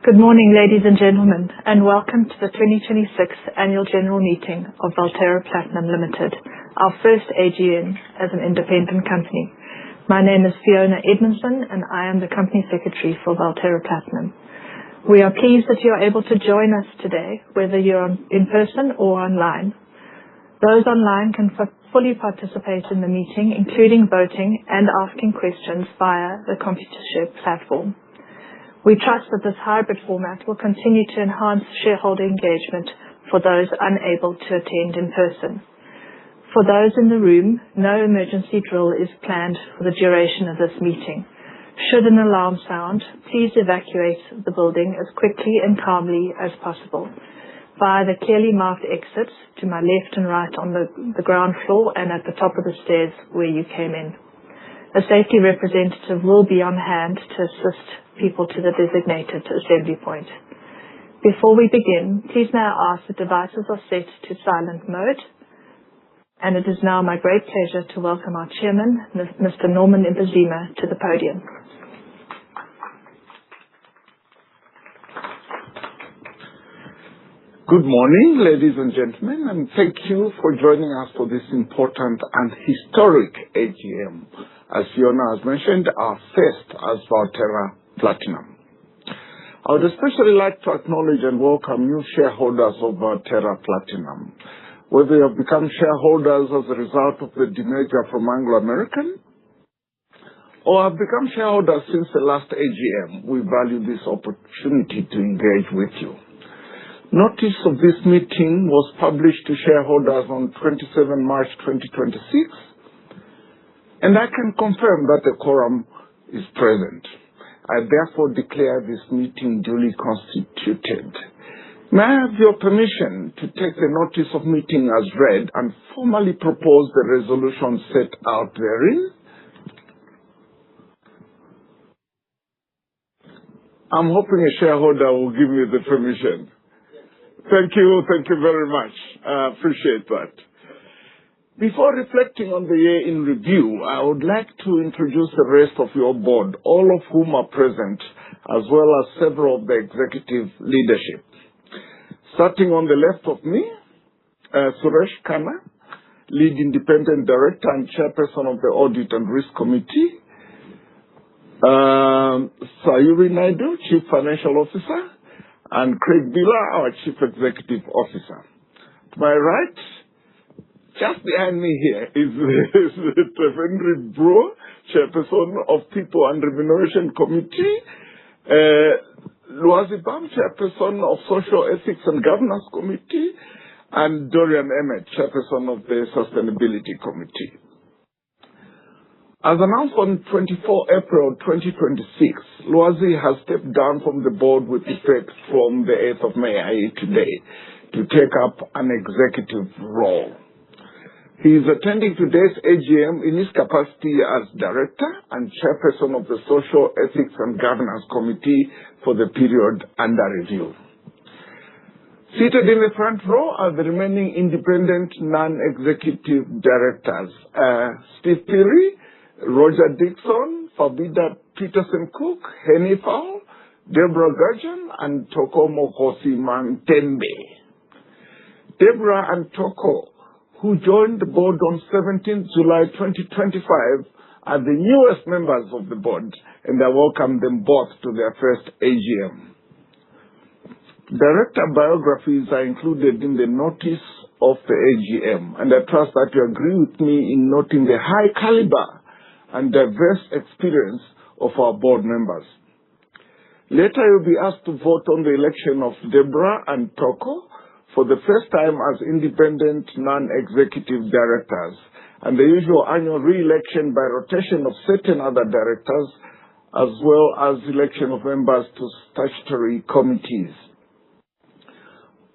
Good morning, ladies and gentlemen, and welcome to the 2026 Annual General Meeting of Valterra Platinum Limited, our first AGM as an independent company. My name is Fiona Edmondson, and I am the Company Secretary for Valterra Platinum. We are pleased that you are able to join us today, whether you're in person or online. Those online can fully participate in the meeting, including voting and asking questions via the Computershare platform. We trust that this hybrid format will continue to enhance shareholder engagement for those unable to attend in person. For those in the room, no emergency drill is planned for the duration of this meeting. Should an alarm sound, please evacuate the building as quickly and calmly as possible via the clearly marked exits to my left and right on the ground floor and at the top of the stairs where you came in. A safety representative will be on hand to assist people to the designated assembly point. Before we begin, please may I ask that devices are set to silent mode. And it is now my great pleasure to welcome our Chairman, Mr. Norman Mbazima, to the podium. Good morning, ladies and gentlemen, and thank you for joining us for this important and historic AGM. As Fiona has mentioned, our first as Valterra Platinum. I would especially like to acknowledge and welcome new shareholders of Valterra Platinum. Whether you have become shareholders as a result of the demerger from Anglo American or have become shareholders since the last AGM, we value this opportunity to engage with you. Notice of this meeting was published to shareholders on 27 March 2026, and I can confirm that the quorum is present. I therefore declare this meeting duly constituted. May I have your permission to take the notice of meeting as read and formally propose the resolution set out therein? I'm hoping a shareholder will give me the permission. Thank you very much. I appreciate that. Before reflecting on the year in review, I would like to introduce the rest of your board, all of whom are present, as well as several of the executive leadership. Starting on the left of me, Suresh Khanna, Lead Independent Director and Chairperson of the Audit and Risk Committee. Sayuri Naidu, Chief Financial Officer, and Craig Biller, our Chief Executive Officer. To my right, just behind me here is Henry Bro, Chairperson of People and Remuneration Committee, Luazi Bam, Chairperson of Social Ethics and Governance Committee, and Dorian Emmett, Chairperson of the Sustainability Committee. As announced on 24 April 2026, Luazi has stepped down from the board with effect from the 8th of May, i.e. today, to take up an executive role. He is attending today's AGM in his capacity as Director and Chairperson of the Social Ethics and Governance Committee for the period under review. Seated in the front row are the remaining independent non-executive directors, Steve Peary, Roger Dixon, Fabida Peterson-Cook, Henny Fowl, Deborah Gurjan, and Toko Mokosi Mantembe. Deborah and Toko, who joined the board on 17th July 2025, are the newest members of the board, and I welcome them both to their first AGM. Director biographies are included in the notice of the AGM, and I trust that you agree with me in noting the high caliber and diverse experience of our board members. Later, you'll be asked to vote on the election of Deborah and Toko for the first time as independent non-executive directors, and the usual annual re-election by rotation of certain other directors, as well as election of members to statutory committees.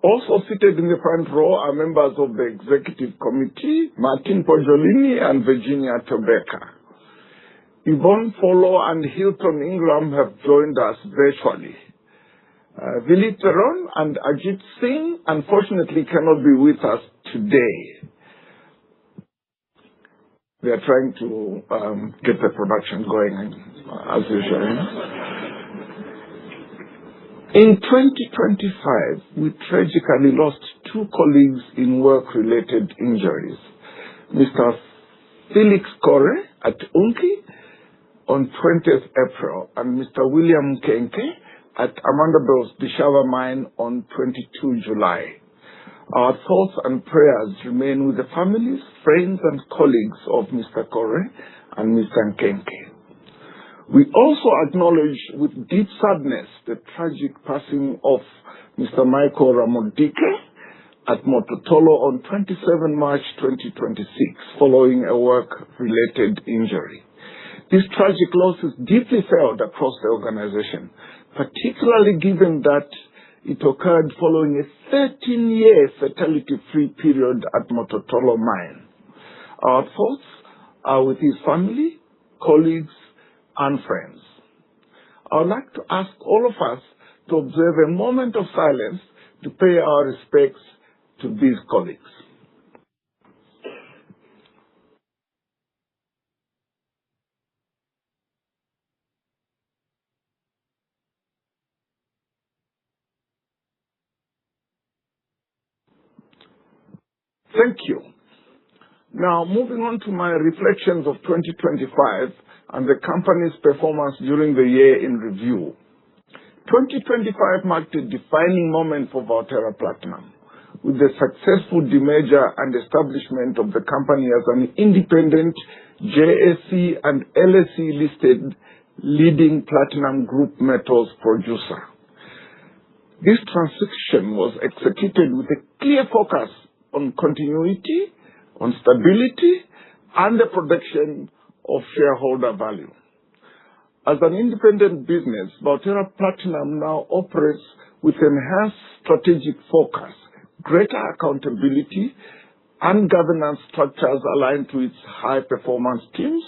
Also seated in the front row are members of the Executive Committee, Martin Poggiolini and Virginia Tobeka. Yvonne Follow and Hilton Ingram have joined us virtually. Vili Peron and Ajit Singh unfortunately cannot be with us today. They are trying to get the production going as usual. In 2025, we tragically lost 2 colleagues in work-related injuries. Mr. Felix Kore at Unki on 20th April and Mr. William Kenke at Amanda Bell's Dishava mine on 22 July. Our thoughts and prayers remain with the families, friends and colleagues of Mr. Kore and Mr. Kenke. We also acknowledge with deep sadness the tragic passing of Mr. Michael Ramodike at Mototolo on 27 March 2026 following a work-related injury. This tragic loss is deeply felt across the organization, particularly given that it occurred following a 13-year fatality-free period at Mototolo mine. Our thoughts are with his family, colleagues, and friends. I would like to ask all of us to observe a moment of silence to pay our respects to these colleagues. Thank you. Now, moving on to my reflections of 2025 and the company's performance during the year in review. 2025 marked a defining moment for Valterra Platinum, with the successful demerger and establishment of the company as an independent JSE and LSE listed leading platinum group metals producer. This transition was executed with a clear focus on continuity, on stability, and the protection of shareholder value. As an independent business, Valterra Platinum now operates with enhanced strategic focus, greater accountability, and governance structures aligned to its high-performance teams,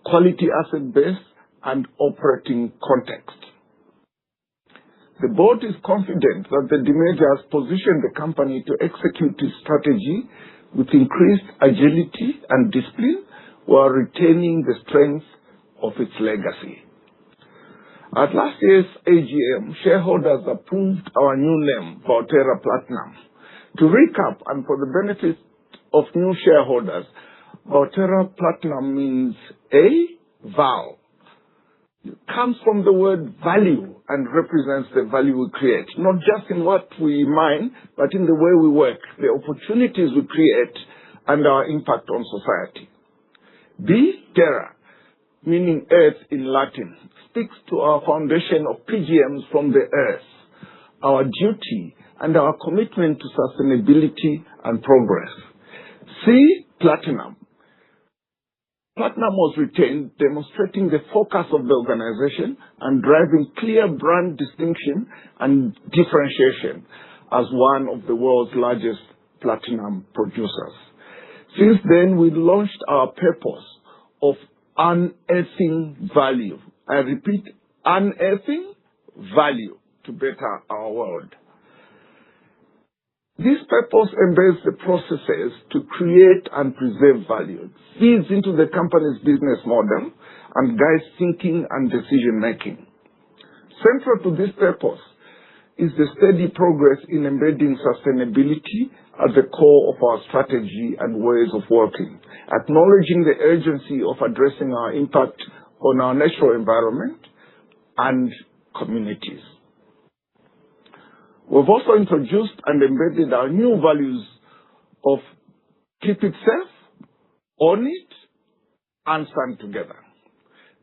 quality asset base, and operating context. The board is confident that the demerger has positioned the company to execute its strategy with increased agility and discipline while retaining the strength of its legacy. At last year's AGM, shareholders approved our new name, Valterra Platinum. To recap, and for the benefit of new shareholders, Valterra Platinum means Val. It comes from the word value and represents the value we create, not just in what we mine, but in the way we work, the opportunities we create, and our impact on society. Terra, meaning earth in Latin, speaks to our foundation of PGMs from the earth, our duty and our commitment to sustainability and progress. Platinum. Platinum was retained, demonstrating the focus of the organization and driving clear brand distinction and differentiation as one of the world's largest platinum producers. Since then, we launched our purpose of unearthing value. I repeat, unearthing value to better our world. This purpose embeds the processes to create and preserve value, feeds into the company's business model, and guides thinking and decision-making. Central to this purpose is the steady progress in embedding sustainability at the core of our strategy and ways of working, acknowledging the urgency of addressing our impact on our natural environment and communities. We've also introduced and embedded our new values of keep it safe, own it, and stand together.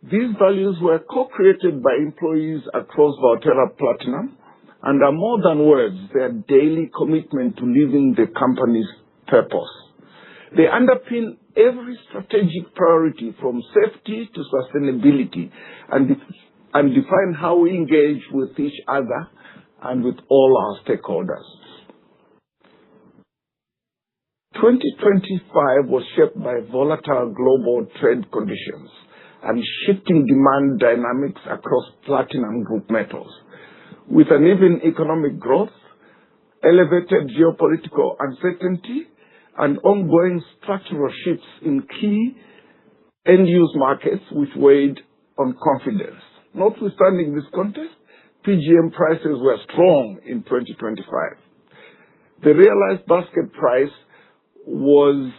These values were co-created by employees across Valterra Platinum and are more than words. They are daily commitment to living the company's purpose. They underpin every strategic priority from safety to sustainability and define how we engage with each other and with all our stakeholders. 2025 was shaped by volatile global trade conditions and shifting demand dynamics across platinum group metals. With uneven economic growth, elevated geopolitical uncertainty, and ongoing structural shifts in key end-use markets which weighed on confidence. Notwithstanding this context, PGM prices were strong in 2025. The realized basket price was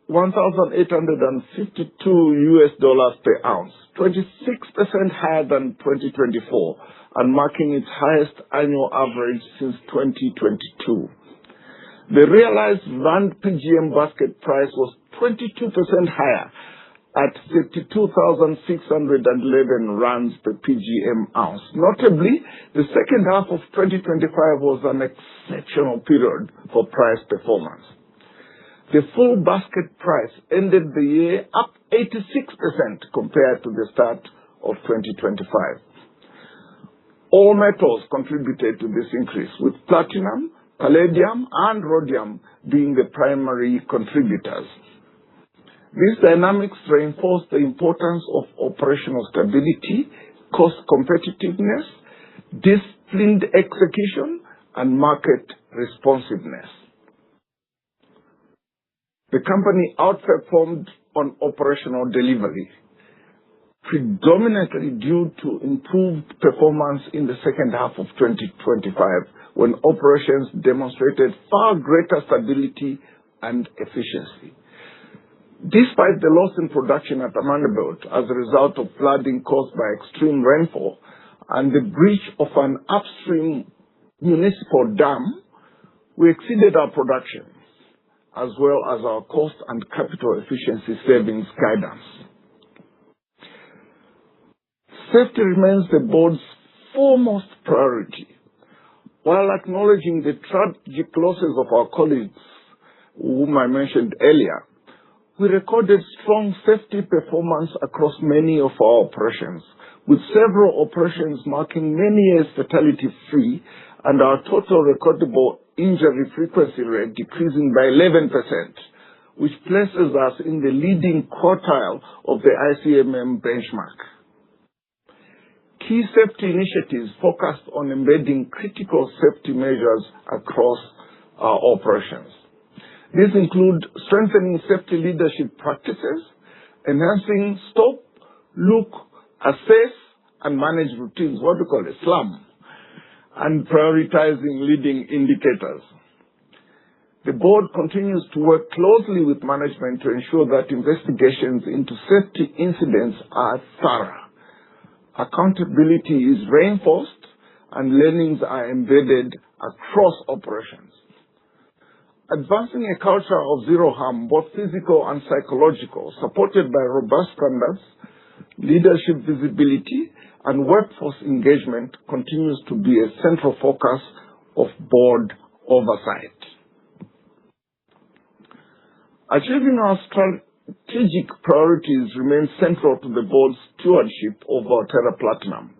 $1,852 per ounce, 26% higher than 2024, and marking its highest annual average since 2022. The realized rand PGM basket price was 22% higher at 52,611 rands per PGM ounce. Notably, the second half of 2025 was an exceptional period for price performance. The full basket price ended the year up 86% compared to the start of 2025. All metals contributed to this increase, with platinum, palladium, and rhodium being the primary contributors. These dynamics reinforce the importance of operational stability, cost competitiveness, disciplined execution, and market responsiveness. The company outperformed on operational delivery, predominantly due to improved performance in the second half of 2025, when operations demonstrated far greater stability and efficiency. Despite the loss in production at Amandelbult as a result of flooding caused by extreme rainfall and the breach of an upstream municipal dam, we exceeded our production as well as our cost and capital efficiency savings guidance. Safety remains the board's foremost priority. While acknowledging the tragic losses of our colleagues, whom I mentioned earlier, we recorded strong safety performance across many of our operations, with several operations marking many years fatality-free and our total recordable injury frequency rate decreasing by 11%, which places us in the leading quartile of the ICMM benchmark. Key safety initiatives focused on embedding critical safety measures across our operations. These include strengthening safety leadership practices, enhancing stop, look, assess, and manage routines, what we call a SLAM, and prioritizing leading indicators. The board continues to work closely with management to ensure that investigations into safety incidents are thorough. Accountability is reinforced and learnings are embedded across operations. Advancing a culture of zero harm, both physical and psychological, supported by robust standards, leadership visibility, and workforce engagement continues to be a central focus of board oversight. Achieving our strategic priorities remains central to the board's stewardship of Valterra Platinum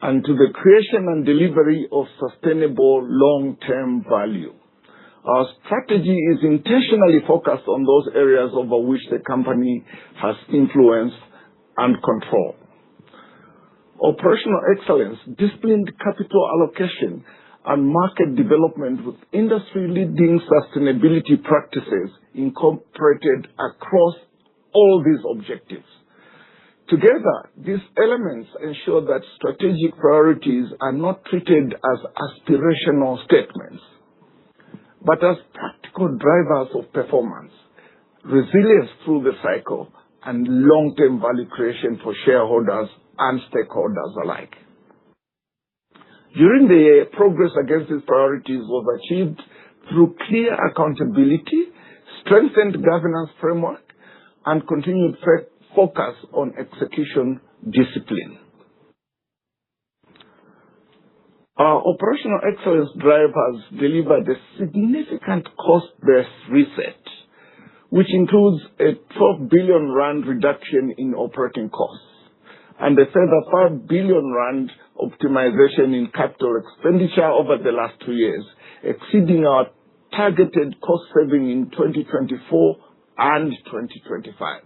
and to the creation and delivery of sustainable long-term value. Our strategy is intentionally focused on those areas over which the company has influence and control. Operational excellence, disciplined capital allocation, and market development with industry-leading sustainability practices incorporated across all these objectives. Together, these elements ensure that strategic priorities are not treated as aspirational statements, but as practical drivers of performance, resilience through the cycle, and long-term value creation for shareholders and stakeholders alike. During the year, progress against these priorities was achieved through clear accountability, strengthened governance framework, and continued focus on execution discipline. Our operational excellence drive has delivered a significant cost-based reset, which includes a 12 billion rand reduction in operating costs and a further 5 billion rand optimization in capital expenditure over the last 2 years, exceeding our targeted cost saving in 2024 and 2025.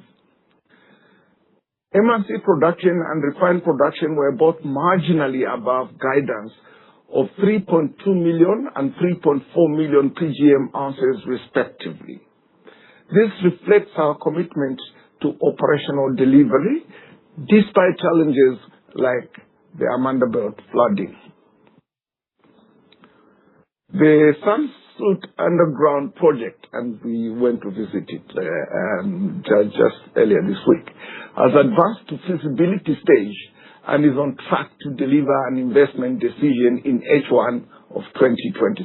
M&C production and refined production were both marginally above guidance of 3.2 million and 3.4 million PGM ounces respectively. This reflects our commitment to operational delivery despite challenges like the Amandelbult flooding. The Sunsuit Underground project, and we went to visit it just earlier this week, has advanced to feasibility stage and is on track to deliver an investment decision in H1 of 2027.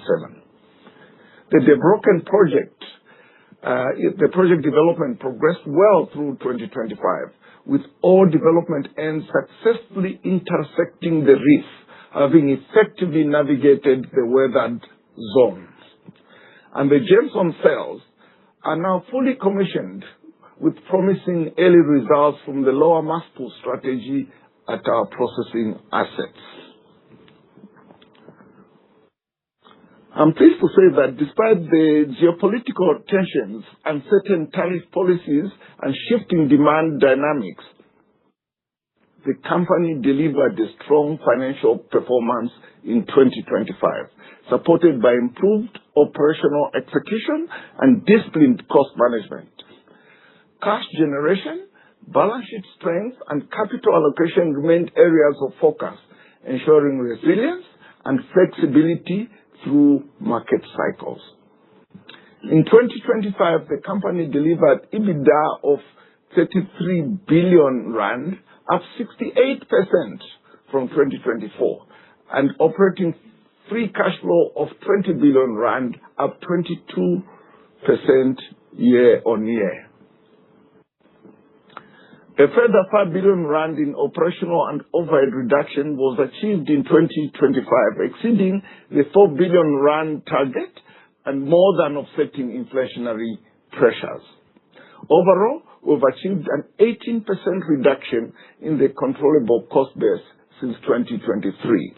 The Debroken project, the project development progressed well through 2025, with all development ends successfully intersecting the reef, having effectively navigated the weathered zones. And the Jameson cells are now fully commissioned, with promising early results from the lower mass pull strategy at our processing assets. I'm pleased to say that despite the geopolitical tensions, uncertain tariff policies, and shifting demand dynamics, the company delivered a strong financial performance in 2025, supported by improved operational execution and disciplined cost management. Cash generation, balance sheet strength, and capital allocation remained areas of focus, ensuring resilience and flexibility through market cycles. In 2025, the company delivered EBITDA of 33 billion rand, up 68% from 2024, and operating free cash flow of 20 billion rand, up 22% year-on-year. A further 5 billion rand in operational and overhead reduction was achieved in 2025, exceeding the 4 billion rand target and more than offsetting inflationary pressures. Overall, we've achieved an 18% reduction in the controllable cost base since 2023.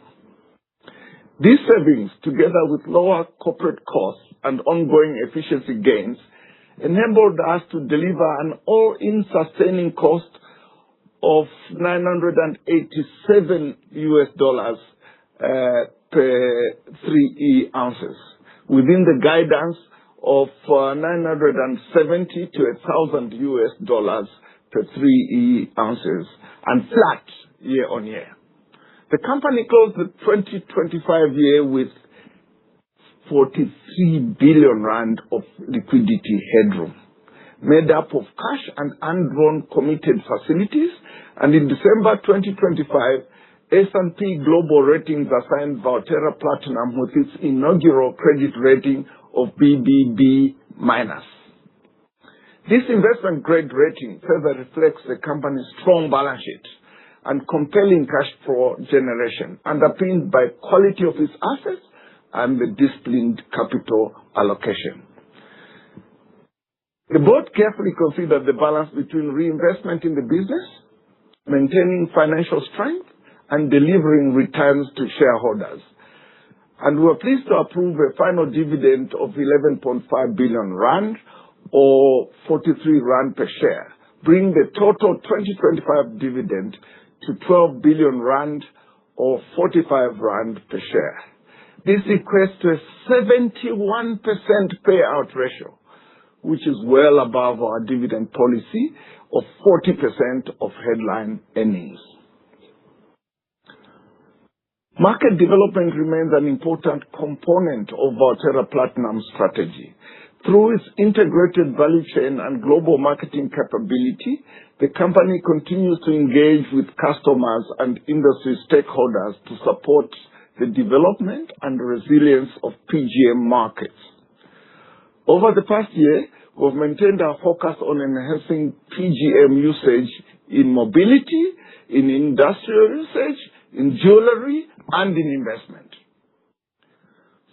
These savings, together with lower corporate costs and ongoing efficiency gains, enabled us to deliver an all-in sustaining cost of $987 per 3E ounces, within the guidance of $970 to $1,000 per 3E ounces, and flat year-on-year. The company closed the 2025 year with 43 billion rand of liquidity headroom, made up of cash and undrawn committed facilities, and in December 2025, S&P Global Ratings assigned Valterra Platinum with its inaugural credit rating of BBB-. This investment-grade rating further reflects the company's strong balance sheet and compelling cash flow generation, underpinned by quality of its assets and the disciplined capital allocation. The board carefully considered the balance between reinvestment in the business, maintaining financial strength, and delivering returns to shareholders. And we are pleased to approve a final dividend of 11.5 billion rand, or 43 rand per share, bringing the total 2025 dividend to 12 billion rand, or 45 rand per share. This equates to a 71% payout ratio, which is well above our dividend policy of 40% of headline earnings. Market development remains an important component of Valterra Platinum's strategy. Through its integrated value chain and global marketing capability, the company continues to engage with customers and industry stakeholders to support the development and resilience of PGM markets. Over the past year, we've maintained our focus on enhancing PGM usage in mobility, in industrial usage, in jewelry, and in investment.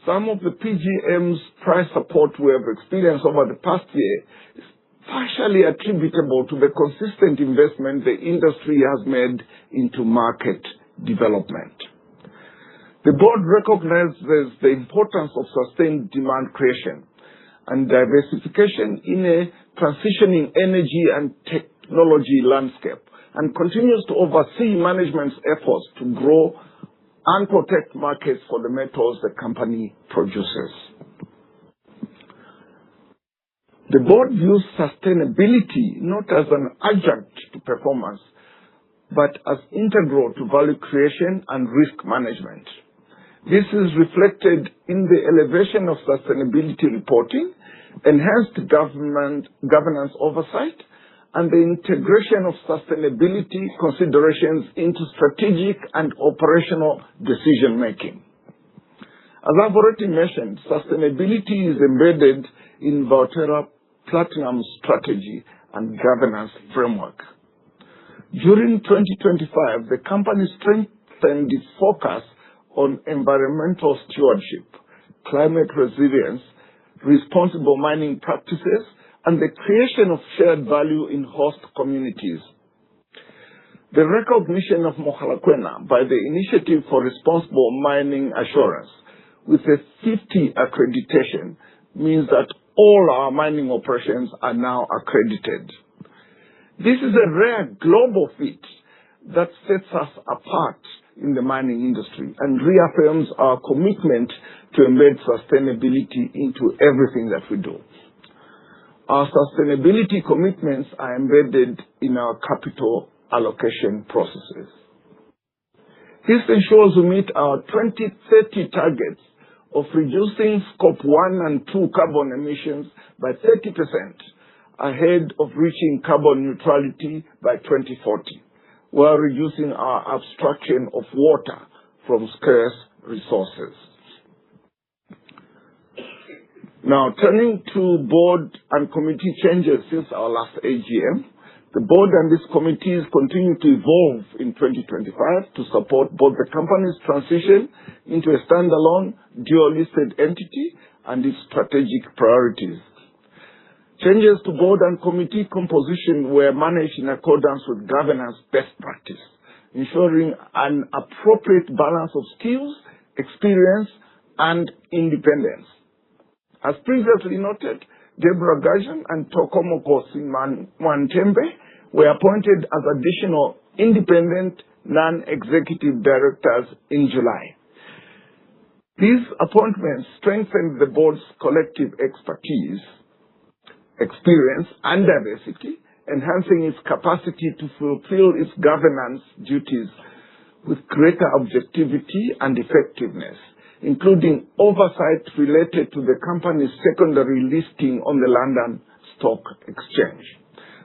Some of the PGM's price support we have experienced over the past year is partially attributable to the consistent investment the industry has made into market development. The board recognizes the importance of sustained demand creation and diversification in a transitioning energy and technology landscape, and continues to oversee management's efforts to grow and protect markets for the metals the company produces. The board views sustainability not as an adjunct to performance, but as integral to value creation and risk management. This is reflected in the elevation of sustainability reporting, enhanced governance oversight, and the integration of sustainability considerations into strategic and operational decision-making. As I've already mentioned, sustainability is embedded in Valterra Platinum's strategy and governance framework. During 2025, the company strengthened its focus on environmental stewardship, climate resilience, responsible mining practices, and the creation of shared value in host communities. The recognition of Mogalakwena by the Initiative for Responsible Mining Assurance with a 50 accreditation means that all our mining operations are now accredited. This is a rare global feat that sets us apart in the mining industry and reaffirms our commitment to embed sustainability into everything that we do. Our sustainability commitments are embedded in our capital allocation processes. This ensures we meet our 2030 targets of reducing Scope 1 and 2 carbon emissions by 30% ahead of reaching carbon neutrality by 2040, while reducing our abstraction of water from scarce resources. Now, turning to board and committee changes since our last AGM, the board and its committees continue to evolve in 2025 to support both the company's transition into a standalone dual-listed entity and its strategic priorities. Changes to board and committee composition were managed in accordance with governance best practice, ensuring an appropriate balance of skills, experience, and independence. As previously noted, Deborah Gajan and Tokomoko Mwantembe were appointed as additional independent non-executive directors in July. These appointments strengthened the board's collective expertise, experience, and diversity, enhancing its capacity to fulfill its governance duties with greater objectivity and effectiveness, including oversight related to the company's secondary listing on the London Stock Exchange.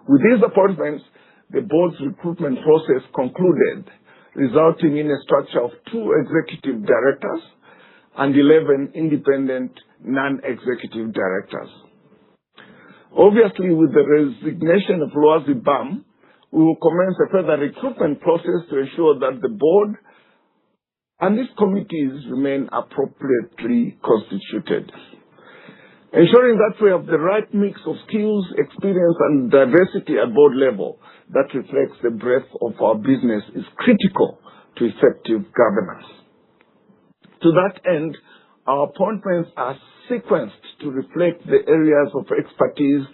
With these appointments, the board's recruitment process concluded, resulting in a structure of 2 executive directors and 11 independent non-executive directors. Obviously, with the resignation of Loazi Bam, we will commence a further recruitment process to ensure that the board and its committees remain appropriately constituted. Ensuring that we have the right mix of skills, experience, and diversity at board level that reflects the breadth of our business is critical to effective governance. To that end, our appointments are sequenced to reflect the areas of expertise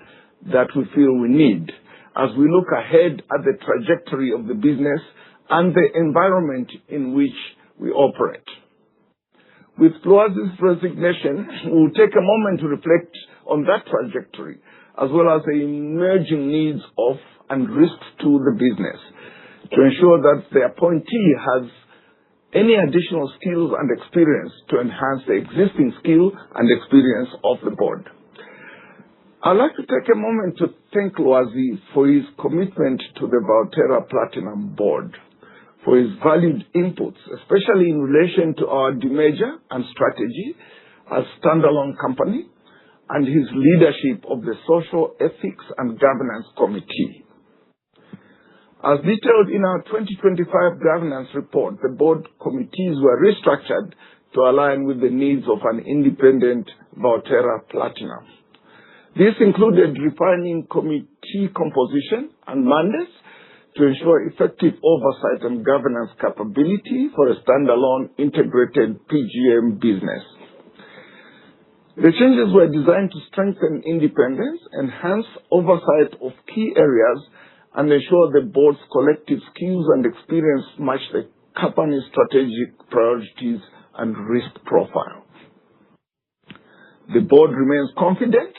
that we feel we need as we look ahead at the trajectory of the business and the environment in which we operate. With Loazi's resignation, we will take a moment to reflect on that trajectory, as well as the emerging needs of and risks to the business, to ensure that the appointee has any additional skills and experience to enhance the existing skill and experience of the board. I'd like to take a moment to thank Loazi for his commitment to the Valterra Platinum board, for his valued inputs, especially in relation to our demerger and strategy as standalone company, and his leadership of the Social Ethics and Governance Committee. As detailed in our 2025 governance report, the board committees were restructured to align with the needs of an independent Valterra Platinum. This included refining committee composition and mandates to ensure effective oversight and governance capability for a standalone integrated PGM business. The changes were designed to strengthen independence, enhance oversight of key areas, and ensure the board's collective skills and experience match the company's strategic priorities and risk profile. The board remains confident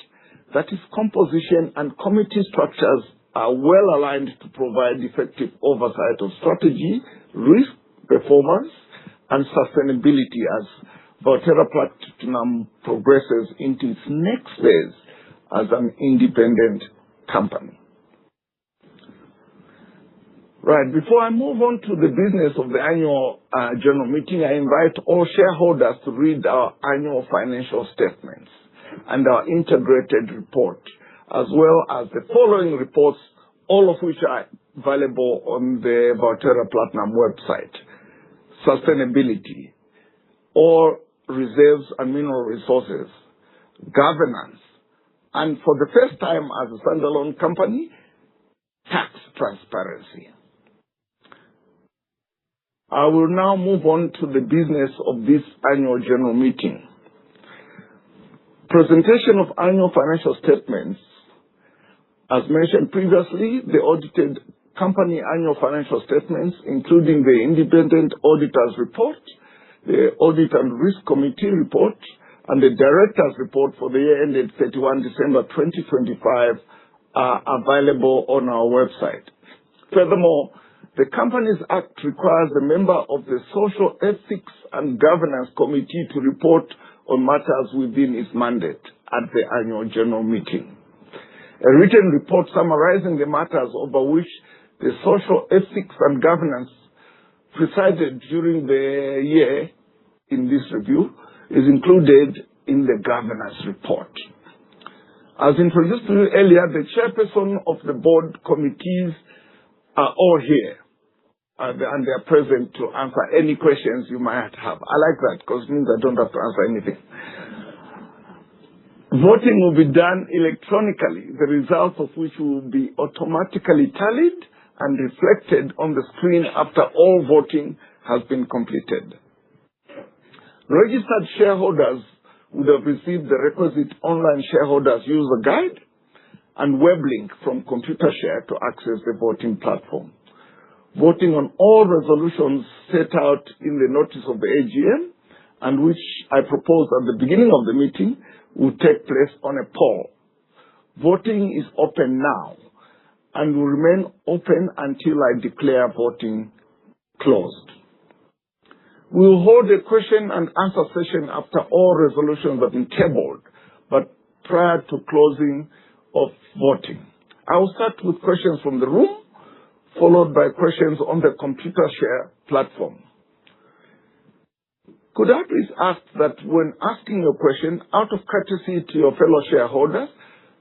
that its composition and committee structures are well aligned to provide effective oversight of strategy, risk, performance, and sustainability as Valterra Platinum progresses into its next phase as an independent company. Right, before I move on to the business of the annual general meeting, I invite all shareholders to read our annual financial statements and our integrated report, as well as the following reports, all of which are available on the Valterra Platinum website: sustainability, ore reserves and mineral resources, governance, and for the first time as a standalone company, tax transparency. I will now move on to the business of this annual general meeting. Presentation of annual financial statements. As mentioned previously, the audited company annual financial statements, including the independent auditor's report, the Audit and Risk Committee report, and the director's report for the year ended 31 December 2025 are available on our website. Furthermore, the Companies Act requires a member of the Social Ethics and Governance Committee to report on matters within its mandate at the annual general meeting. A written report summarizing the matters over which the Social Ethics and Governance presided during the year in this review is included in the governance report. As introduced to you earlier, the chairperson of the board committees are all here and they are present to answer any questions you might have. I like that because it means I don't have to answer anything. Voting will be done electronically, the results of which will be automatically tallied and reflected on the screen after all voting has been completed. Registered shareholders would have received the requisite online shareholders user guide and web link from Computershare to access the voting platform. Voting on all resolutions set out in the notice of the AGM and which I proposed at the beginning of the meeting will take place on a poll. Voting is open now and will remain open until I declare voting closed. We will hold a question and answer session after all resolutions have been tabled, but prior to closing of voting. I will start with questions from the room, followed by questions on the Computershare platform. Could I please ask that when asking your question, out of courtesy to your fellow shareholders,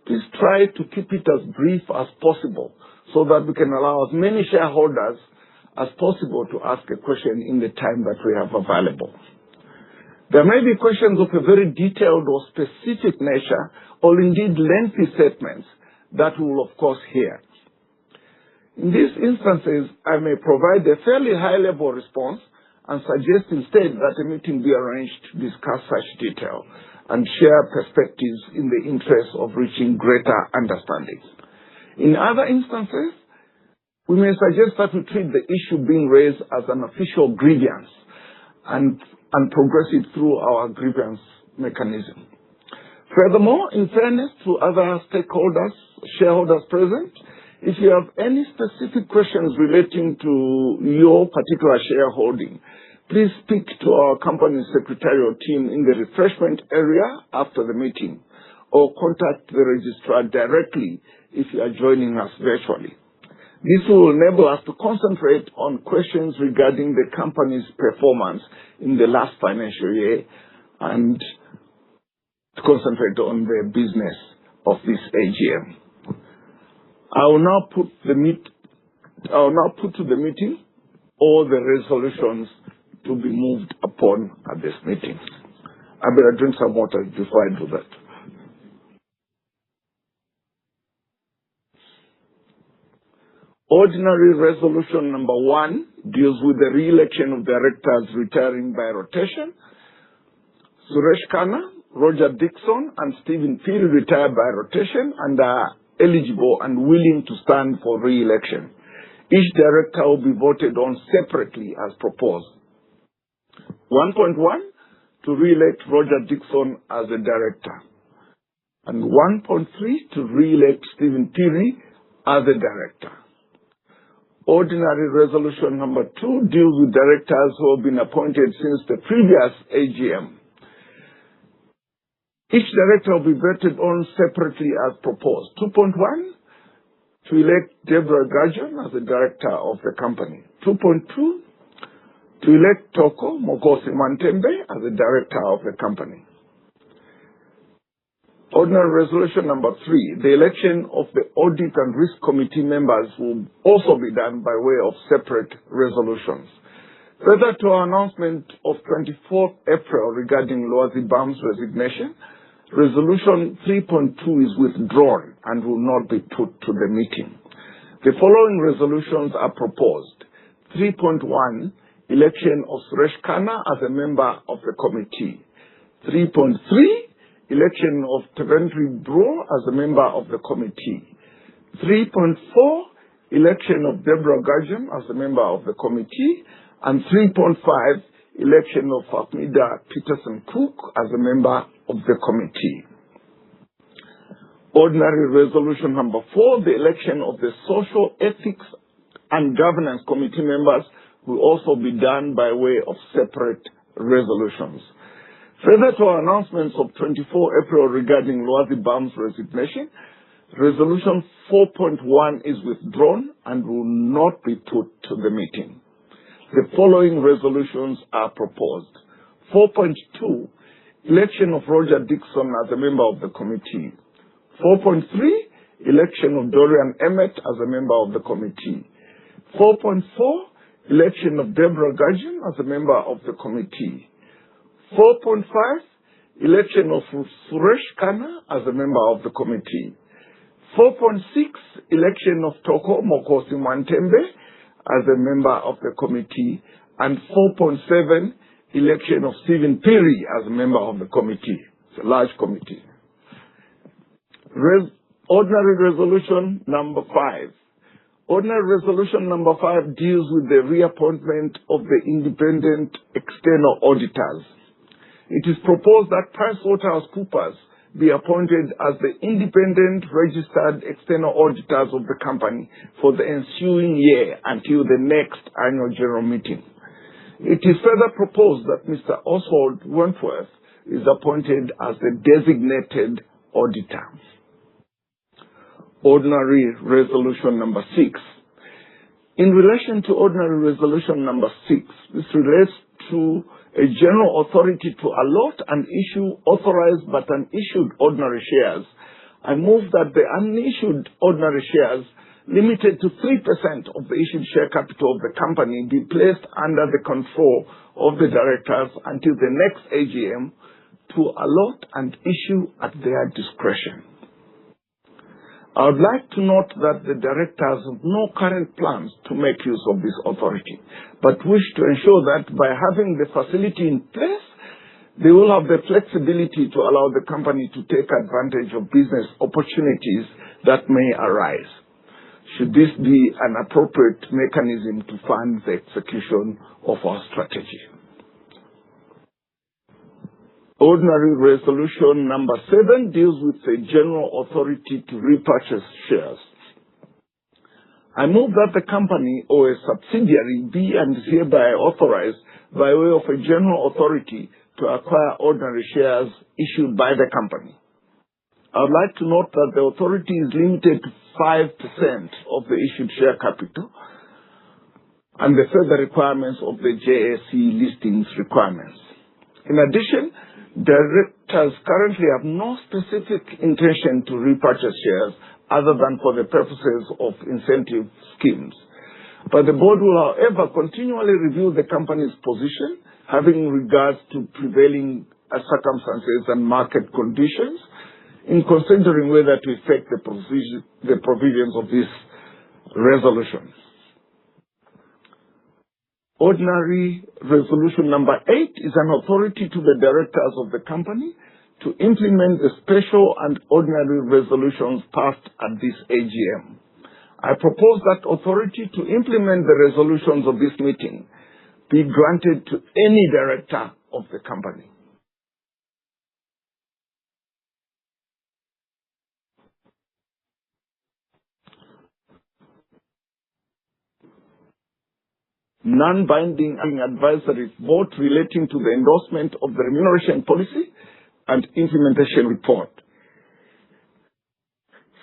please try to keep it as brief as possible so that we can allow as many shareholders as possible to ask a question in the time that we have available. There may be questions of a very detailed or specific nature, or indeed lengthy statements that we will of course hear. In these instances, I may provide a fairly high-level response and suggest instead that a meeting be arranged to discuss such detail and share perspectives in the interest of reaching greater understanding. In other instances, we may suggest that we treat the issue being raised as an official grievance and progress it through our grievance mechanism. Furthermore, in fairness to other stakeholders, shareholders present, if you have any specific questions relating to your particular shareholding, please speak to our company secretarial team in the refreshment area after the meeting, or contact the registrar directly if you are joining us virtually. This will enable us to concentrate on questions regarding the company's performance in the last financial year and to concentrate on the business of this AGM. I will now put to the meeting all the resolutions to be moved upon at this meeting. I better drink some water before I do that. Ordinary resolution number 1 deals with the re-election of directors retiring by rotation. Suresh Khanna, Roger Dixon, and Stephen Phiri retired by rotation and are eligible and willing to stand for re-election. Each director will be voted on separately as proposed. 1.1, to re-elect Roger Dixon as a director. And 1.3, to re-elect Stephen Phiri as a director. Ordinary resolution number 2 deals with directors who have been appointed since the previous AGM. Each director will be voted on separately as proposed. 2.1, to elect Deborah Gajan as the director of the company. 2.2, to elect Toko Mokosi Mantembe as the director of the company. Ordinary resolution number 3, the election of the Audit and Risk Committee members will also be done by way of separate resolutions. Further to our announcement of 24th April regarding Loazi Bam's resignation, Resolution 3.2 is withdrawn and will not be put to the meeting. The following resolutions are proposed. 3.1, election of Suresh Khanna as a member of the committee. 3.3, election of Tevendri Bro as a member of the committee. 3.4, election of Deborah Gajan as a member of the committee. And 3.5, election of Fatmida Peterson Cook as a member of the committee. Ordinary resolution number 4, the election of the Social Ethics and Governance Committee members will also be done by way of separate resolutions. Further to our announcements of 24 April regarding Loazi Bam's resignation, Resolution 4.1 is withdrawn and will not be put to the meeting. The following resolutions are proposed. 4.2, election of Roger Dixon as a member of the committee. 4.3, election of Dorian Emmett as a member of the committee. 4.4, election of Deborah Gajan as a member of the committee. 4.5, election of Suresh Khanna as a member of the committee. 4.6, election of Toko Mokosi Mantembe as a member of the committee. And 4.7, election of Stephen Perry as a member of the committee. It's a large committee. Ordinary resolution number 5. Ordinary resolution number 5 deals with the reappointment of the independent external auditors. It is proposed that PricewaterhouseCoopers be appointed as the independent registered external auditors of the company for the ensuing year until the next annual general meeting. It is further proposed that Mr. Oswald Wentworth is appointed as the designated auditor. Ordinary resolution number 6. In relation to ordinary resolution number 6, this relates to a general authority to allot and issue authorized but unissued ordinary shares. I move that the unissued ordinary shares limited to 3% of the issued share capital of the company be placed under the control of the directors until the next AGM to allot and issue at their discretion. I would like to note that the directors have no current plans to make use of this authority, but wish to ensure that by having the facility in place, they will have the flexibility to allow the company to take advantage of business opportunities that may arise, should this be an appropriate mechanism to fund the execution of our strategy. Ordinary resolution number 7 deals with the general authority to repurchase shares. I move that the company or a subsidiary be and is hereby authorized by way of a general authority to acquire ordinary shares issued by the company. I would like to note that the authority is limited to 5% of the issued share capital and the further requirements of the JSE listings requirements. In addition, directors currently have no specific intention to repurchase shares other than for the purposes of incentive schemes. But the board will, however, continually review the company's position, having regards to prevailing circumstances and market conditions, in considering whether to effect the provisions of this resolution. Ordinary resolution number 8 is an authority to the directors of the company to implement the special and ordinary resolutions passed at this AGM. I propose that authority to implement the resolutions of this meeting be granted to any director of the company. non-binding advisory vote relating to the endorsement of the remuneration policy and implementation report.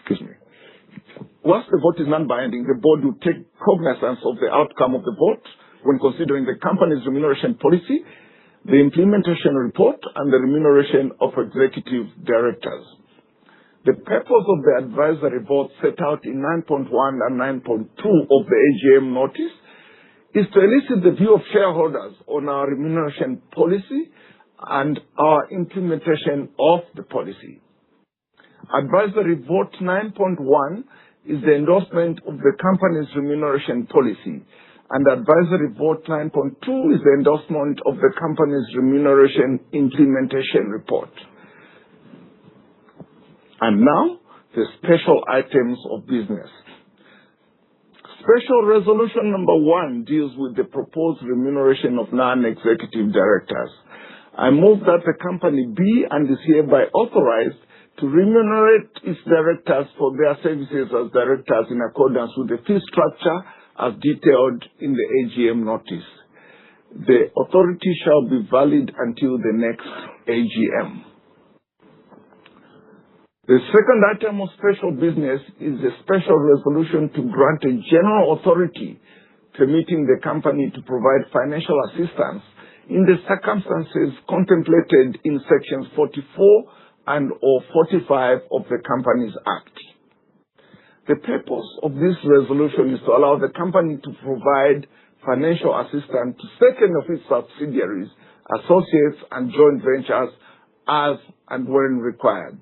Excuse me. Once the vote is non-binding, the board will take cognizance of the outcome of the vote when considering the company's remuneration policy, the implementation report, and the remuneration of executive directors. The purpose of the advisory vote set out in 9.1 and 9.2 of the AGM notice is to elicit the view of shareholders on our remuneration policy and our implementation of the policy. Advisory vote 9.1 is the endorsement of the company's remuneration policy, and advisory vote 9.2 is the endorsement of the company's remuneration implementation report. And now, the special items of business. Special resolution number 1 deals with the proposed remuneration of non-executive directors. I move that the company be and is hereby authorized to remunerate its directors for their services as directors in accordance with the fee structure as detailed in the AGM notice. The authority shall be valid until the next AGM. The second item of special business is a special resolution to grant a general authority permitting the company to provide financial assistance in the circumstances contemplated in sections 44 and/or 45 of the Companies Act. The purpose of this resolution is to allow the company to provide financial assistance to certain of its subsidiaries, associates, and joint ventures as and when required.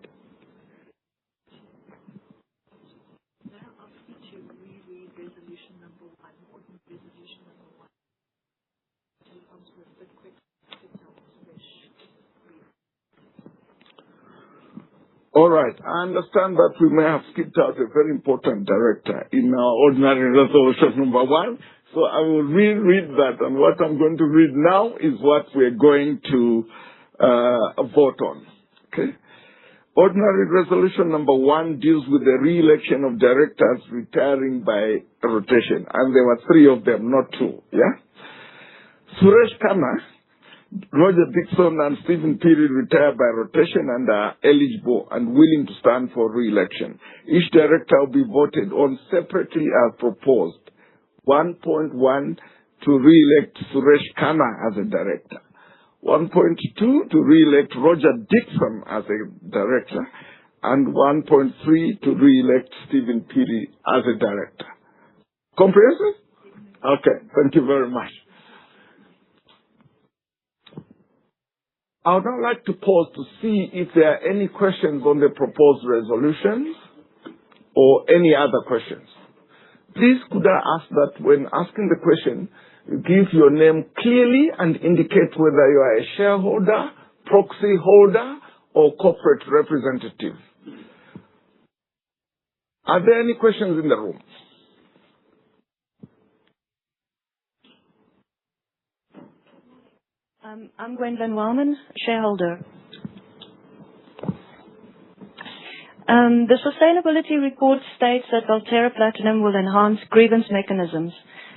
All right. I understand that we may have skipped out a very important director in our ordinary resolution number 1. So I will reread that. And what I'm going to read now is what we're going to vote on. Okay. Ordinary resolution number 1 deals with the re-election of directors retiring by rotation. And there were 3 of them, not 2. Yeah. Suresh Khanna, Roger Dixon, and Stephen Peary retired by rotation and are eligible and willing to stand for re-election. Each director will be voted on separately as proposed. 1.1 to re-elect Suresh Khanna as a director. 1.2 to re-elect Roger Dixon as a director. And 1.3 to re-elect Stephen Peary as a director. Comprehensive? Okay, thank you very much. I would now like to pause to see if there are any questions on the proposed resolutions or any other questions. Please could I ask that when asking the question, you give your name clearly and indicate whether you are a shareholder, proxy holder, or corporate representative. Are there any questions in the room? I'm Gwendolyn Wellman, shareholder. The sustainability report states that Valterra Platinum will enhance grievance mechanisms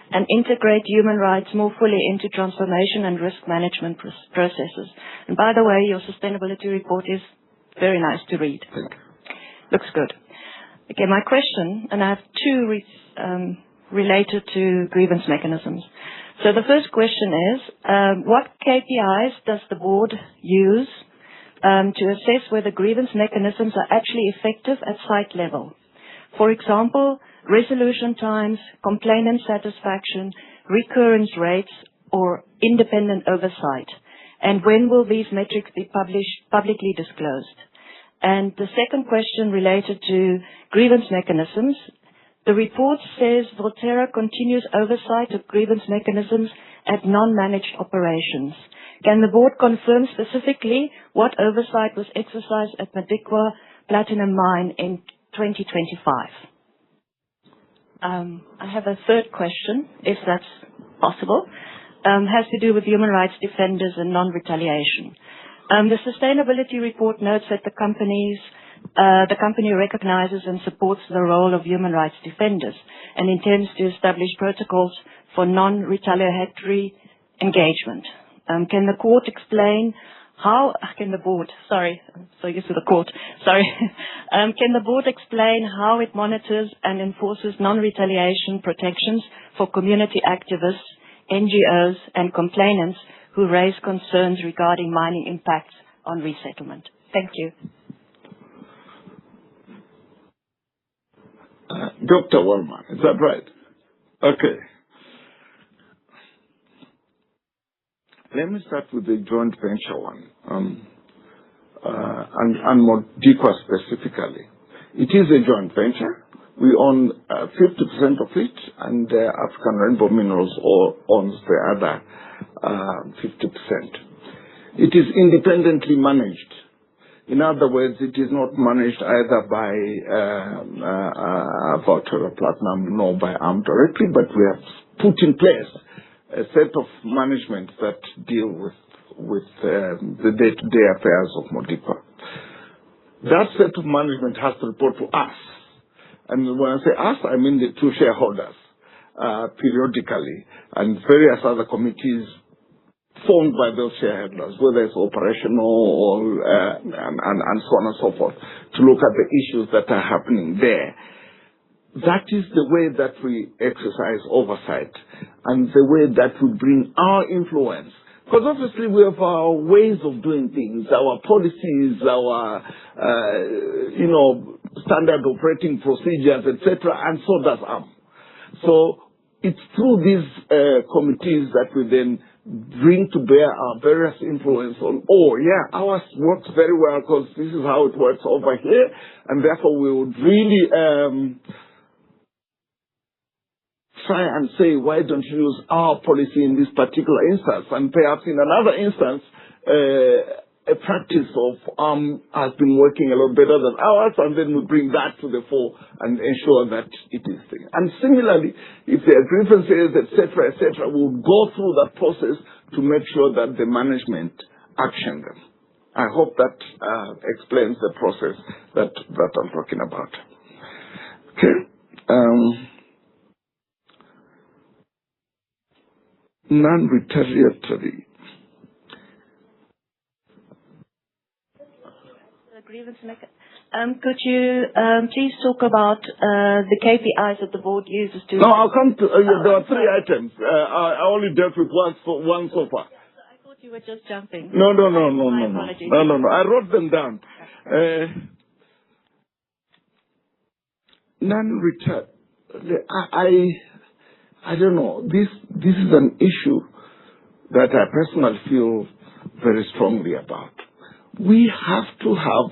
and integrate human rights more fully into transformation and risk management processes. And by the way, your sustainability report is very nice to read. Looks good. Okay, my question, and I have 2 related to grievance mechanisms. So the first question is, what KPIs does the board use to assess whether grievance mechanisms are actually effective at site level? For example, resolution times, complainant satisfaction, recurrence rates, or independent oversight. And when will these metrics be publicly disclosed? And the second question related to grievance mechanisms. The report says Valterra continues oversight of grievance mechanisms at non-managed operations. Can the board confirm specifically what oversight was exercised at Madikwa Platinum Mine in 2025? I have a third question, if that's possible. Has to do with human rights defenders and non-retaliation. The sustainability report notes that the company recognizes and supports the role of human rights defenders and intends to establish protocols for non-retaliatory engagement. Can the court explain how, can the board, sorry, I'm so used to the court, sorry. Can the board explain how it monitors and enforces non-retaliation protections for community activists, NGOs and complainants who raise concerns regarding mining impacts on resettlement? Thank you. Dr. Wellman, is that right? Okay. Let me start with the joint venture one, and Modikwa specifically. It is a joint venture. We own 50% of it, and African Rainbow Minerals owns the other 50%. It is independently managed. In other words, it is not managed either by Valterra Platinum nor by ARM directly, but we have put in place a set of management that deal with the day-to-day affairs of Modikwa. That set of management has to report to us. And when I say us, I mean the two shareholders periodically, and various other committees formed by those shareholders, whether it's operational or and so on and so forth, to look at the issues that are happening there. That is the way that we exercise oversight and the way that we bring our influence. Because obviously we have our ways of doing things, our policies, our, standard operating procedures, etc., and so does ARM. So it's through these committees that we then bring to bear our various influence on, ours works very well because this is how it works over here, and therefore we would really try and say, why don't you use our policy in this particular instance? And perhaps in another instance, a practice of has been working a lot better than ours, and then we bring that to the fore and ensure that it is there. And similarly, if there are grievances, etc., we'll go through that process to make sure that the management action them. I hope that explains the process that I'm talking about. Okay. Non-retaliatory. Could you please talk about the KPIs that the board uses to... No, I'll come to... there are three items. I only dealt with one so far. I thought you were just jumping. No. My apologies. No. I wrote them down. Non-retaliatory. I don't know. This is an issue that I personally feel very strongly about. We have to have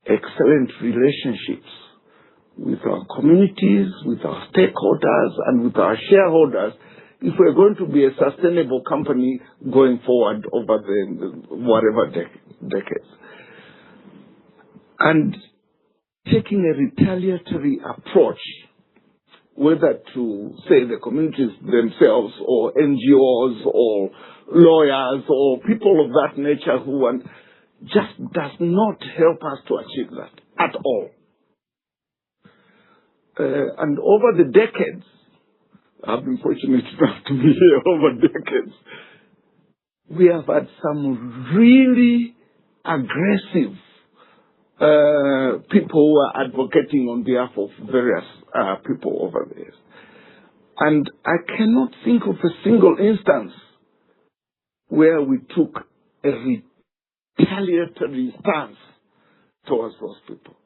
excellent relationships with our communities, with our stakeholders, and with our shareholders if we're going to be a sustainable company going forward over the whatever decades. And taking a retaliatory approach, whether to, say, the communities themselves or NGOs or lawyers or people of that nature who want, just does not help us to achieve that at all. And over the decades, I've been fortunate enough to be here over decades, we have had some really aggressive people who are advocating on behalf of various people over there. And I cannot think of a single instance where we took a retaliatory stance towards those people.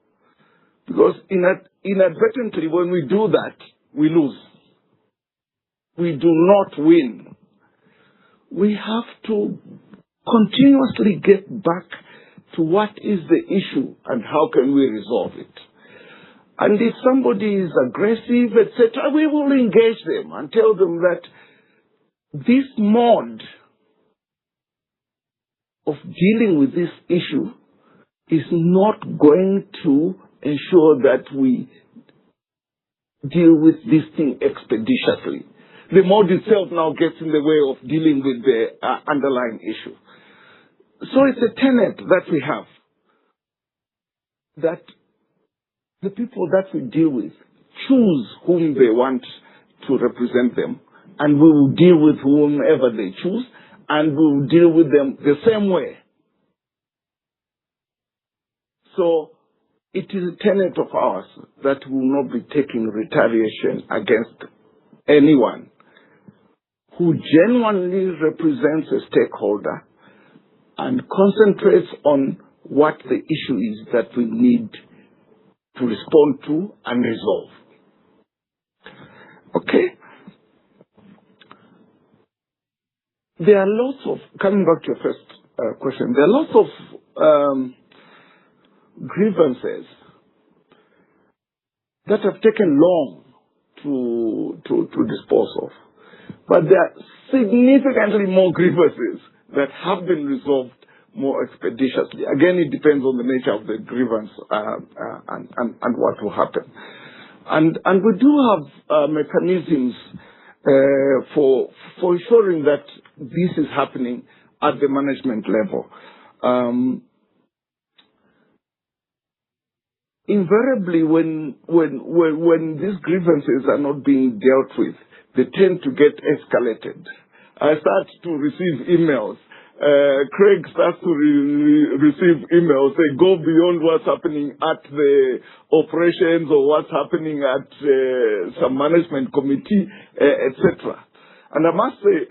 Because inadvertently, when we do that, we lose. We do not win. We have to continuously get back to what is the issue and how can we resolve it. And if somebody is aggressive, etc., we will engage them and tell them that this mode of dealing with this issue is not going to ensure that we deal with this thing expeditiously. The mode itself now gets in the way of dealing with the underlying issue. So it's a tenet that we have, that the people that we deal with choose whom they want to represent them, and we will deal with whomever they choose, and we will deal with them the same way. So it is a tenet of ours that we will not be taking retaliation against anyone who genuinely represents a stakeholder and concentrates on what the issue is that we need to respond to and resolve. Okay? There are lots of, coming back to your first question, there are lots of grievances that have taken long to dispose of. But there are significantly more grievances that have been resolved more expeditiously. Again, it depends on the nature of the grievance and what will happen. And we do have mechanisms for ensuring that this is happening at the management level. Invariably, when these grievances are not being dealt with, they tend to get escalated. I start to receive emails. Craig starts to receive emails. They go beyond what's happening at the operations or what's happening at some management committee, etc. And I must say,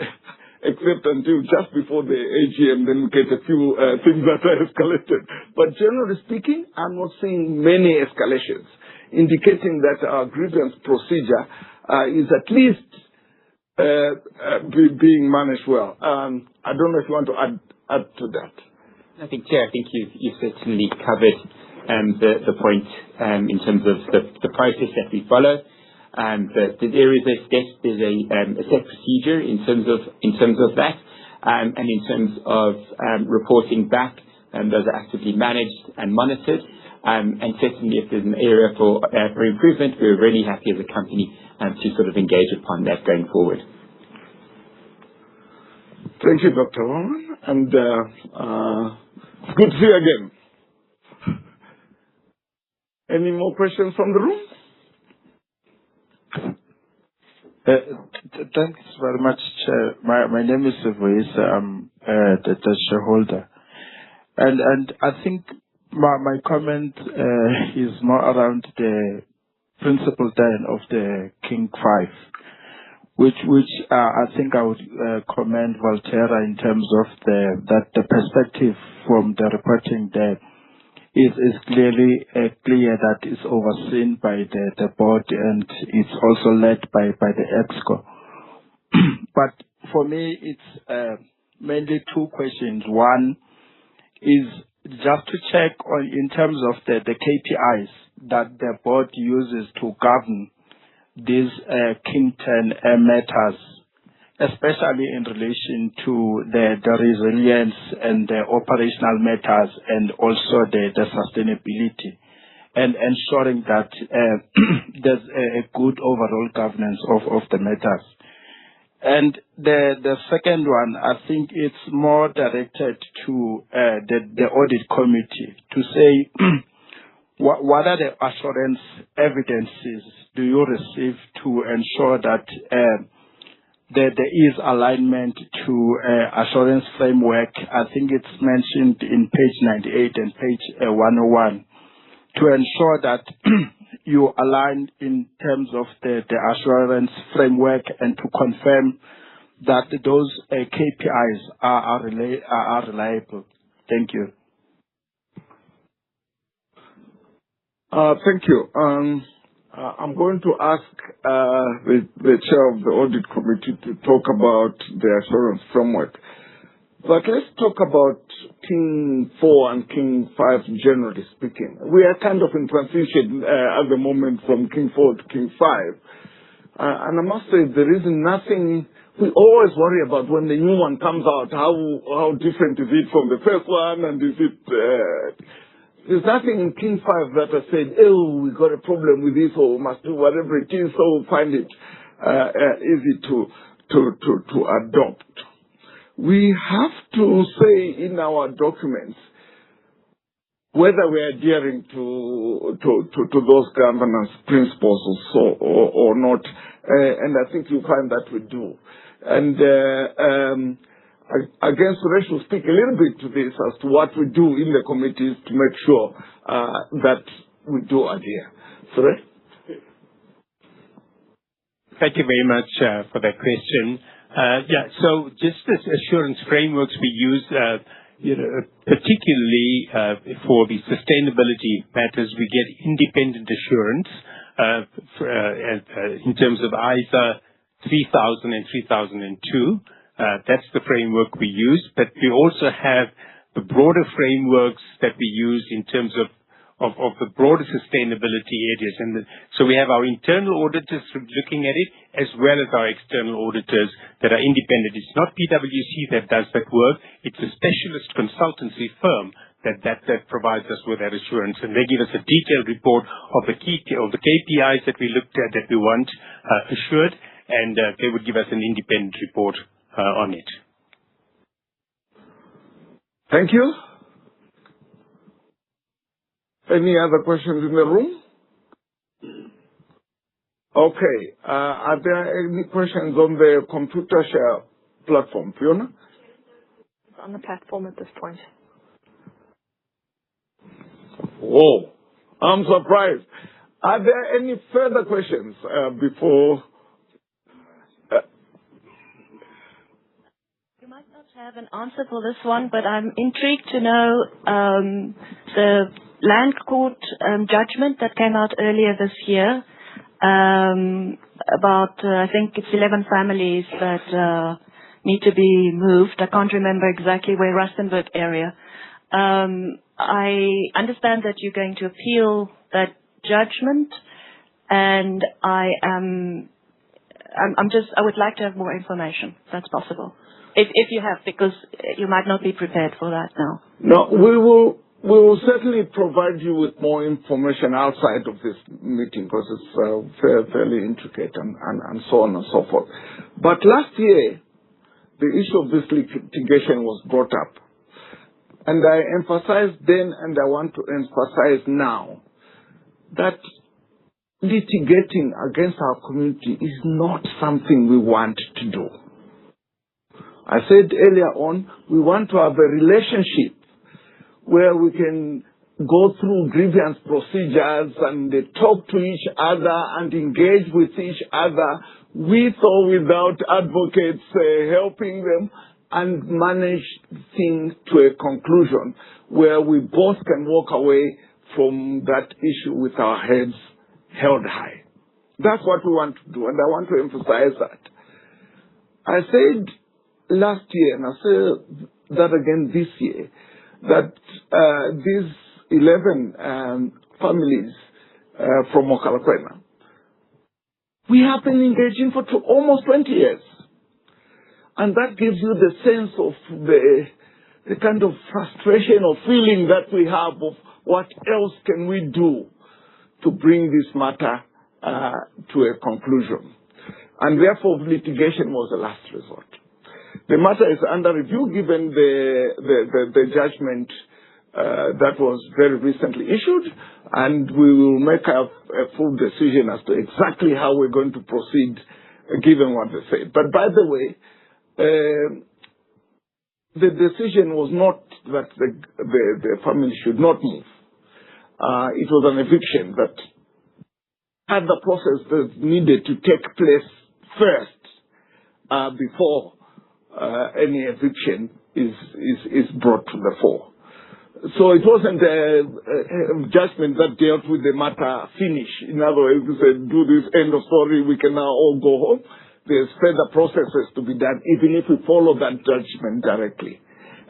except until just before the AGM, then we get a few things that are escalated. But generally speaking, I'm not seeing many escalations, indicating that our grievance procedure is at least being managed well. I don't know if you want to add to that. I think, Chair, you've certainly covered the point in terms of the process that we follow. There is there's a set procedure in terms of that, and in terms of reporting back, those are actively managed and monitored. And certainly, if there's an area for improvement, we're really happy as a company to sort of engage upon that going forward. Thank you, Dr. Roman, and good to see you again. Any more questions from the room? Thanks very much, Chair. My name is Voice. I'm the shareholder, and I think my comment is more around the principle then of the King 5, which I think I would commend Valterra in terms of that the perspective from the reporting there is clearly clear that it's overseen by the board and it's also led by the EXCO. But for me, it's mainly two questions. One is just to check on in terms of the KPIs that the board uses to govern these King 10 matters, especially in relation to the resilience and the operational matters and also the sustainability, and ensuring that there's a good overall governance of the matters. And the second one, I think it's more directed to the audit committee to say what are the assurance evidences do you receive to ensure that there is alignment to assurance framework. I think it's mentioned in page 98 and page 101 to ensure that you align in terms of the assurance framework and to confirm that those KPIs are reliable. Thank you. Thank you. I'm going to ask the chair of the audit committee to talk about the assurance framework. But let's talk about King 4 and King 5 generally speaking. We are kind of in transition at the moment from King 4 to King 5. And I must say there is nothing, we always worry about when the new one comes out, how different is it from the first one, and is it... there's nothing in King 5 that has said, oh, we got a problem with this, or we must do whatever it is, so we'll find it easy to adopt. We have to say in our documents whether we are adhering to those governance principles or not. And I think you find that we do. And again, Suresh will speak a little bit to this as to what we do in the committees to make sure that we do adhere. Suresh? Thank you very much for that question. So just as assurance frameworks we use, particularly for the sustainability matters, we get independent assurance in terms of ISA 3000 and 3002. That's the framework we use, but we also have the broader frameworks that we use in terms of the broader sustainability areas. And so we have our internal auditors looking at it, as well as our external auditors that are independent. It's not PwC that does that work. It's a specialist consultancy firm that provides us with that assurance. And they give us a detailed report of the KPIs that we looked at that we want assured, and they would give us an independent report on it. Thank you. Any other questions in the room? Okay. Are there any questions on the computer share platform? Fiona? On the platform at this point. Whoa. I'm surprised. Are there any further questions before? You might not have an answer for this one, but I'm intrigued to know the Land Court judgment that came out earlier this year about, I think it's 11 families that need to be moved. I can't remember exactly where, Rustenburg area. I understand that you're going to appeal that judgment, and I would like to have more information, if that's possible. If you have, because you might not be prepared for that now. No, we will certainly provide you with more information outside of this meeting, because it's fairly intricate and so on and so forth. But last year, the issue of this litigation was brought up. And I emphasized then, and I want to emphasize now, that litigating against our community is not something we want to do. I said earlier on, we want to have a relationship where we can go through grievance procedures and talk to each other and engage with each other, with or without advocates helping them, and manage things to a conclusion where we both can walk away from that issue with our heads held high. That's what we want to do, and I want to emphasize that. I said last year, and I say that again this year, that these 11 families from Okalakwena, we have been engaging for almost 20 years. And that gives you the sense of the kind of frustration or feeling that we have of what else can we do to bring this matter to a conclusion. And therefore, litigation was the last resort. The matter is under review given the judgment that was very recently issued, and we will make a full decision as to exactly how we're going to proceed given what they say. But by the way, the decision was not that the family should not move. It was an eviction that had the process that needed to take place first before any eviction is brought to the fore. So it wasn't a judgment that dealt with the matter finish. In other words, we said, do this, end of story, we can now all go home. There's further processes to be done, even if we follow that judgment directly.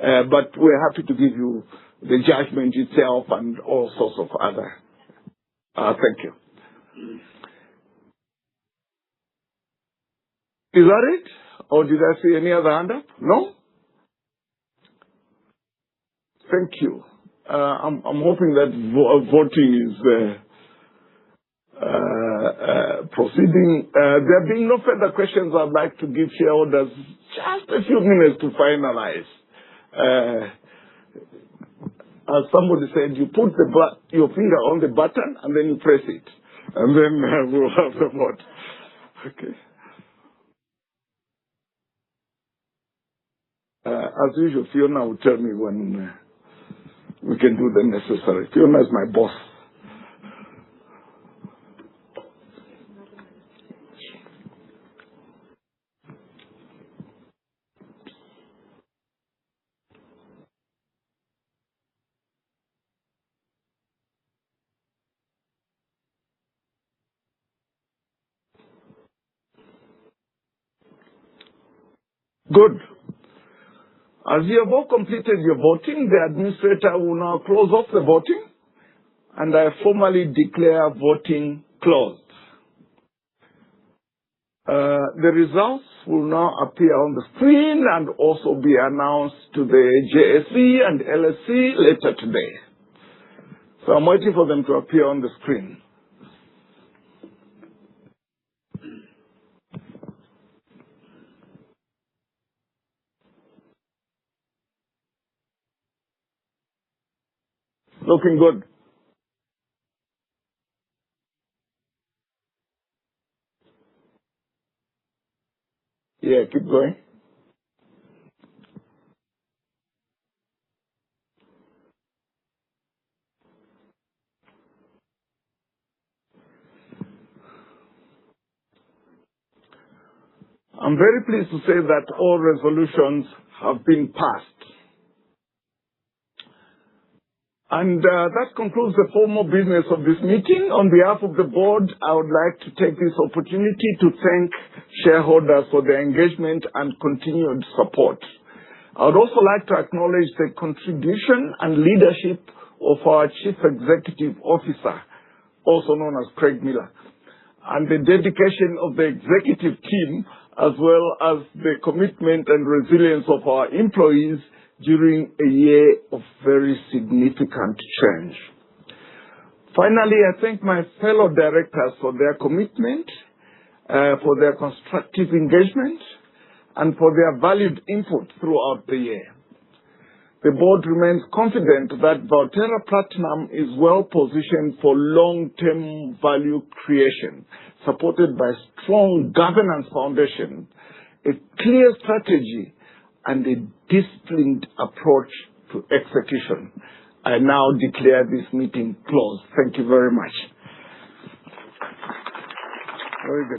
But we're happy to give you the judgment itself and all sorts of other. Thank you. Is that it? Or did I see any other hand up? No? Thank you. I'm hoping that voting is proceeding. There being no further questions, I'd like to give shareholders just a few minutes to finalize. as somebody said, you put your finger on the button and then you press it. And then we'll have the vote. Okay. As usual, Fiona will tell me when we can do the necessary. Fiona is my boss. Good. As you have all completed your voting, the administrator will now close off the voting, and I formally declare voting closed. The results will now appear on the screen and also be announced to the JSE and LSE later today. So I'm waiting for them to appear on the screen. Looking good. Yeah, keep going. I'm very pleased to say that all resolutions have been passed. And that concludes the formal business of this meeting. On behalf of the board, I would like to take this opportunity to thank shareholders for their engagement and continued support. I would also like to acknowledge the contribution and leadership of our Chief Executive Officer, also known as Craig Miller, and the dedication of the executive team, as well as the commitment and resilience of our employees during a year of very significant change. Finally, I thank my fellow directors for their commitment, for their constructive engagement, and for their valued input throughout the year. The board remains confident that Valterra Platinum is well positioned for long-term value creation, supported by strong governance foundation, a clear strategy, and a disciplined approach to execution. I now declare this meeting closed. Thank you very much. Very good.